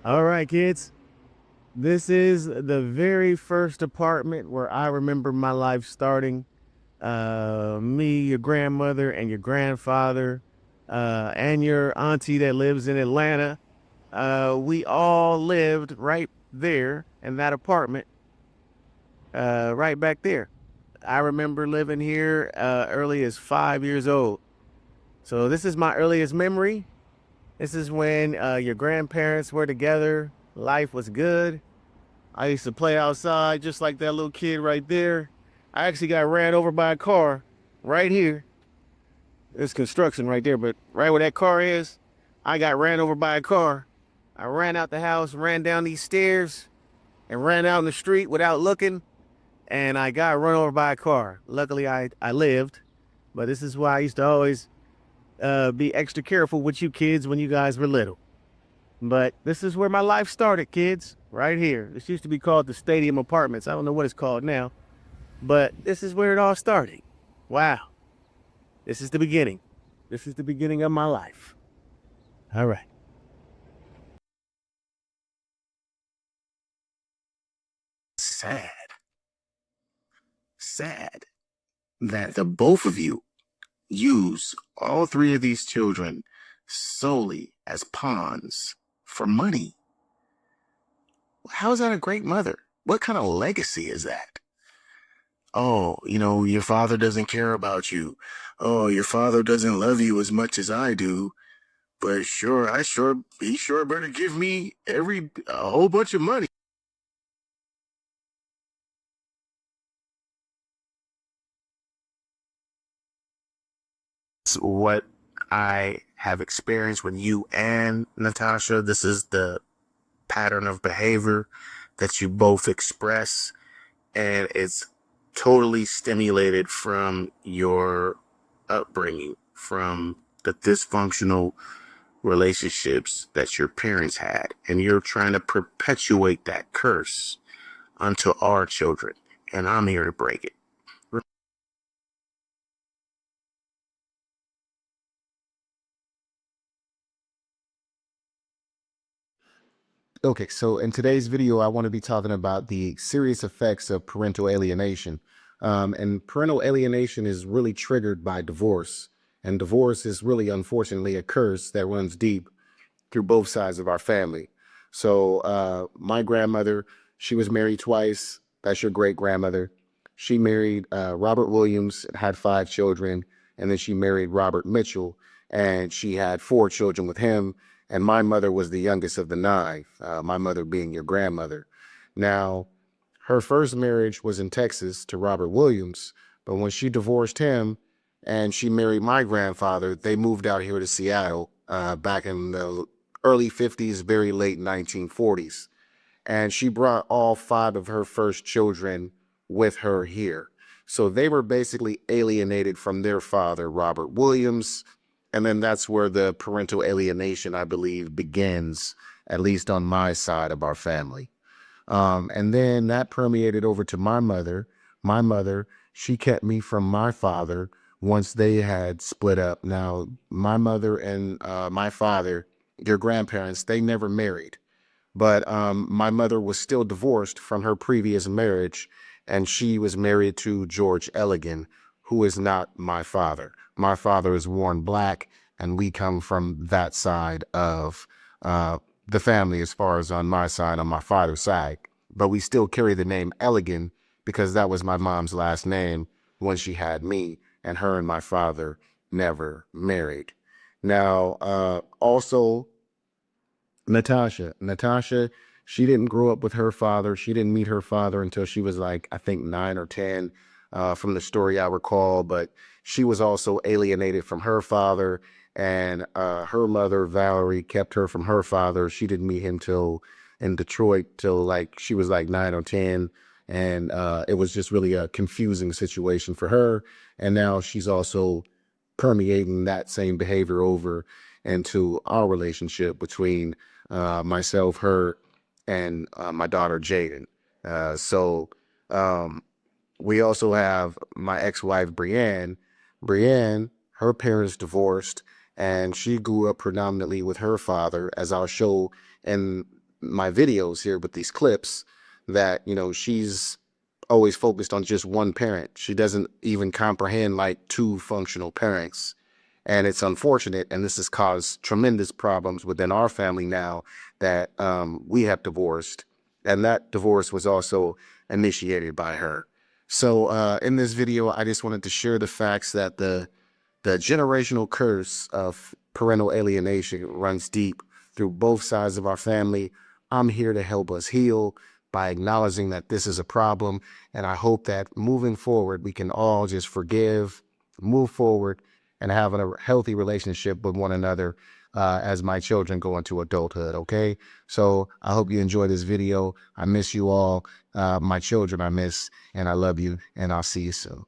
All right, kids. This is the very first apartment where I remember my life starting. Me, your grandmother, and your grandfather, and your auntie that lives in Atlanta. We all lived right there in that apartment, right back there. I remember living here early as 5 years old. So this is my earliest memory. This is when your grandparents were together. Life was good. I used to play outside just like that little kid right there. I actually got ran over by a car right here. There's construction right there, but right where that car is, I got ran over by a car. I ran out the house, ran down these stairs, and ran out in the street without looking, and I got run over by a car. Luckily, I lived, but this is why I used to always be extra careful with you kids when you guys were little. But this is where my life started, kids, right here. This used to be called the Stadium Apartments. I don't know what it's called now, but this is where it all started. Wow. This is the beginning. This is the beginning of my life. All right. Sad, sad that the both of you use all three of these children solely as pawns for money. How is that a great mother? What kind of legacy is that? Oh, your father doesn't care about you. Oh, your father doesn't love you as much as I do. But he sure better give me a whole bunch of money. It's what I have experienced with you and Natasha. This is the pattern of behavior that you both express, and it's totally stimulated from your upbringing, from the dysfunctional relationships that your parents had, and you're trying to perpetuate that curse onto our children, and I'm here to break it. Okay, so in today's video, I want to be talking about the serious effects of parental alienation. And parental alienation is really triggered by divorce. And divorce is really, unfortunately, a curse that runs deep through both sides of our family. So my grandmother, she was married twice. That's your great grandmother. She married Robert Williams, had 5 children, and then she married Robert Mitchell, and she had 4 children with him. And my mother was the youngest of the 9, my mother being your grandmother. Now, her first marriage was in Texas to Robert Williams, but when she divorced him and she married my grandfather, they moved out here to Seattle back in the early 50s, very late 1940s. And she brought all 5 of her first children with her here. So they were basically alienated from their father, Robert Williams. And then that's where the parental alienation, I believe, begins, at least on my side of our family. And then that permeated over to my mother. My mother, she kept me from my father once they had split up. Now, my mother and my father, your grandparents, they never married. But my mother was still divorced from her previous marriage, and she was married to George Elligan, who is not my father. My father is Warren Black, and we come from that side of the family as far as on my side, on my father's side. But we still carry the name Elligan because that was my mom's last name when she had me, and her and my father never married. Now, also, Natasha, she didn't grow up with her father. She didn't meet her father until she was like, I think 9 or 10, from the story I recall. But she was also alienated from her father, and her mother, Valerie, kept her from her father. She didn't meet him till in Detroit till like she was like 9 or 10. And it was just really a confusing situation for her. And now she's also permeating that same behavior over into our relationship between myself, her, and my daughter Jaden. So we also have my ex-wife Brienne. Brienne, her parents divorced, and she grew up predominantly with her father, as I'll show in my videos here with these clips that, you know, she's always focused on just one parent. She doesn't even comprehend like two functional parents. And it's unfortunate. And this has caused tremendous problems within our family now that we have divorced. And that divorce was also initiated by her. So in this video, I just wanted to share the facts that the generational curse of parental alienation runs deep through both sides of our family. I'm here to help us heal by acknowledging that this is a problem. And I hope that moving forward, we can all just forgive, move forward, and have a healthy relationship with one another as my children go into adulthood, okay? So I hope you enjoy this video. I miss you all. My children I miss, and I love you, and I'll see you soon.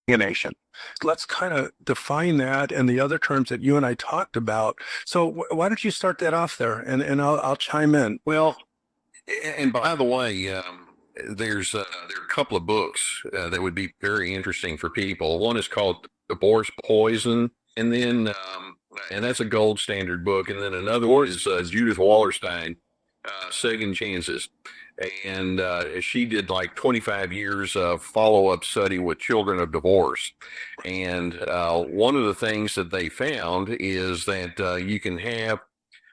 Alienation. Let's kind of define that and the other terms that you and I talked about. So why don't you start that off there, and I'll chime in. Well, and by the way, there are a couple of books that would be very interesting for people. One is called Divorce Poison, and then and that's a gold standard book. And then another one is Judith Wallerstein, Second Chances, and she did like 25 years of follow-up study with children of divorce. And one of the things that they found is that you can have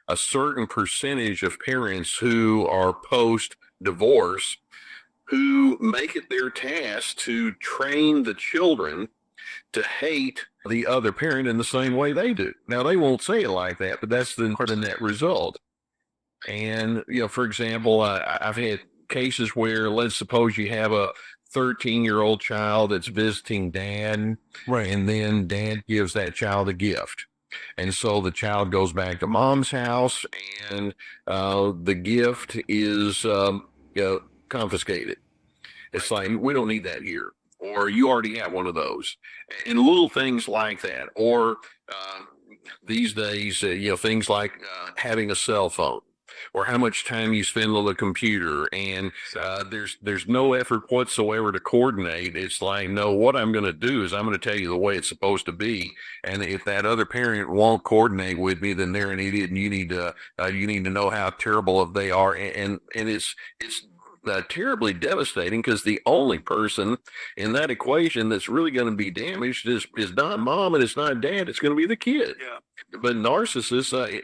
a certain percentage of parents who are post-divorce who make it their task to train the children to hate the other parent in the same way they do. Now, they won't say it like that, but that's the net result. And, you know, for example, I've had cases where, let's suppose you have a 13-year-old child that's visiting dad, Right. and then dad gives that child a gift. And so the child goes back to mom's house, and the gift is confiscated. It's like, we don't need that here, or you already have one of those, and little things like that. Or these days, things like having a cell phone, or how much time you spend on the computer, and there's no effort whatsoever to coordinate. It's like, no, what I'm going to do is I'm going to tell you the way it's supposed to be, and if that other parent won't coordinate with me, then they're an idiot, and you need to know how terrible they are, and it's terribly devastating, because the only person in that equation that's really going to be damaged is not mom, and it's not dad. It's going to be the kid. Yeah. But narcissists,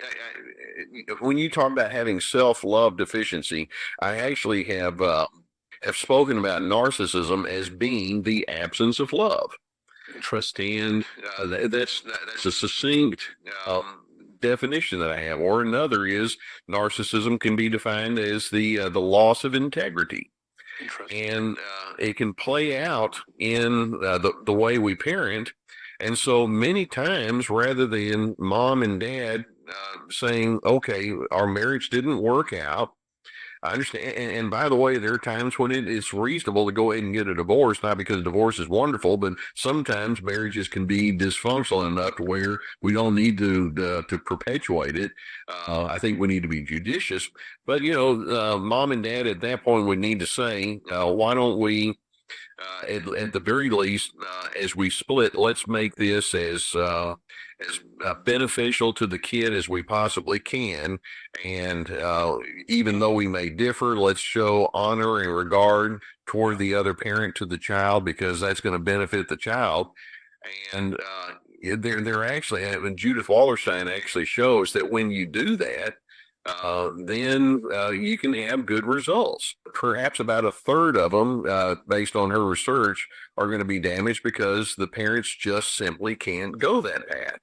when you talk about having self-love deficiency, I actually have spoken about narcissism as being the absence of love. Interesting. And that's a succinct definition that I have. Or another is, narcissism can be defined as the loss of integrity. And it can play out in the way we parent. And so many times, rather than mom and dad saying, okay, our marriage didn't work out, I understand. And by the way, there are times when it's reasonable to go ahead and get a divorce, not because divorce is wonderful, but sometimes marriages can be dysfunctional enough to where we don't need to perpetuate it. I think we need to be judicious. But, mom and dad at that point would need to say, why don't we, at the very least, as we split, let's make this as beneficial to the kid as we possibly can. And even though we may differ, let's show honor and regard toward the other parent to the child, because that's going to benefit the child. And they're actually, and Judith Wallerstein actually shows that when you do that, then you can have good results. Perhaps about a third of them, based on her research, are going to be damaged because the parents just simply can't go that path.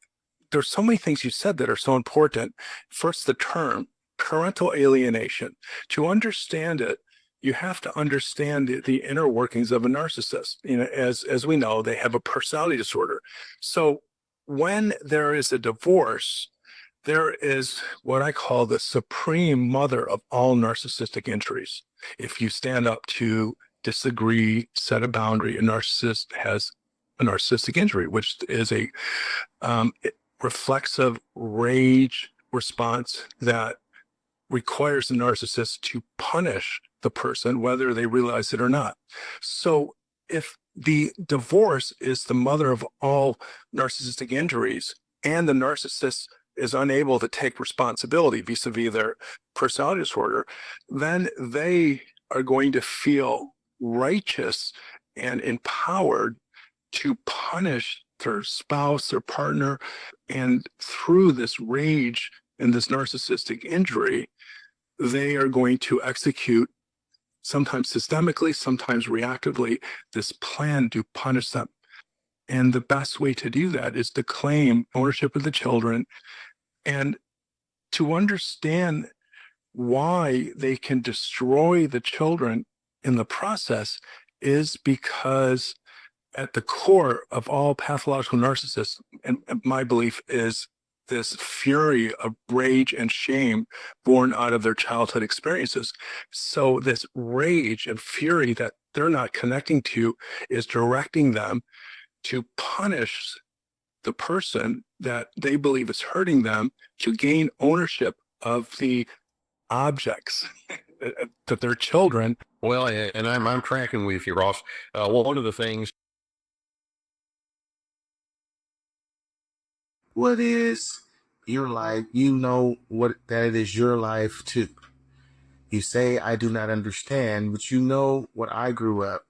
There's so many things you said that are so important. First, the term parental alienation. To understand it, you have to understand the inner workings of a narcissist. As we know, they have a personality disorder. So when there is a divorce, there is what I call the supreme mother of all narcissistic injuries. If you stand up to disagree, set a boundary, a narcissist has a narcissistic injury, which is a reflexive rage response that requires the narcissist to punish the person, whether they realize it or not. So if the divorce is the mother of all narcissistic injuries, and the narcissist is unable to take responsibility vis-a-vis their personality disorder, then they are going to feel righteous and empowered to punish their spouse, their partner, and through this rage and this narcissistic injury, they are going to execute, sometimes systemically, sometimes reactively, this plan to punish them. And the best way to do that is to claim ownership of the children and to understand why they can destroy the children in the process is because at the core of all pathological narcissists, and my belief is this fury of rage and shame born out of their childhood experiences. So this rage and fury that they're not connecting to is directing them to punish the person that they believe is hurting them to gain ownership of the objects that their children. Well, and I'm tracking with you, Ross. One of the things. What is your life? You know what that it is your life too. You say I do not understand, but you know what I grew up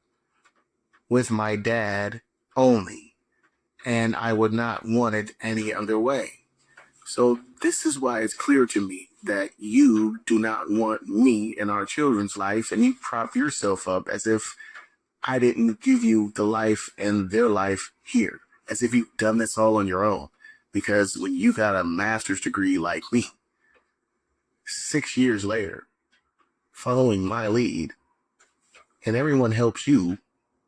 with my dad only, and I would not want it any other way. So this is why it's clear to me that you do not want me in our children's life, and you prop yourself up as if I didn't give you the life and their life here, as if you've done this all on your own. Because when you've got a master's degree like me, 6 years later, following my lead, and everyone helps you,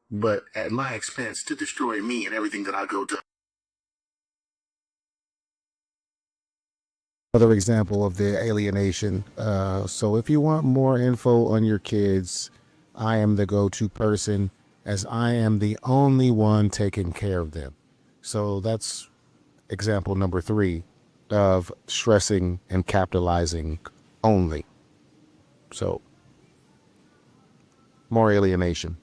but at my expense to destroy me and everything that I go to. Another example of the alienation. So if you want more info on your kids, I am the go-to person, as I am the only one taking care of them. So that's example number 3 of stressing and capitalizing only. So more alienation.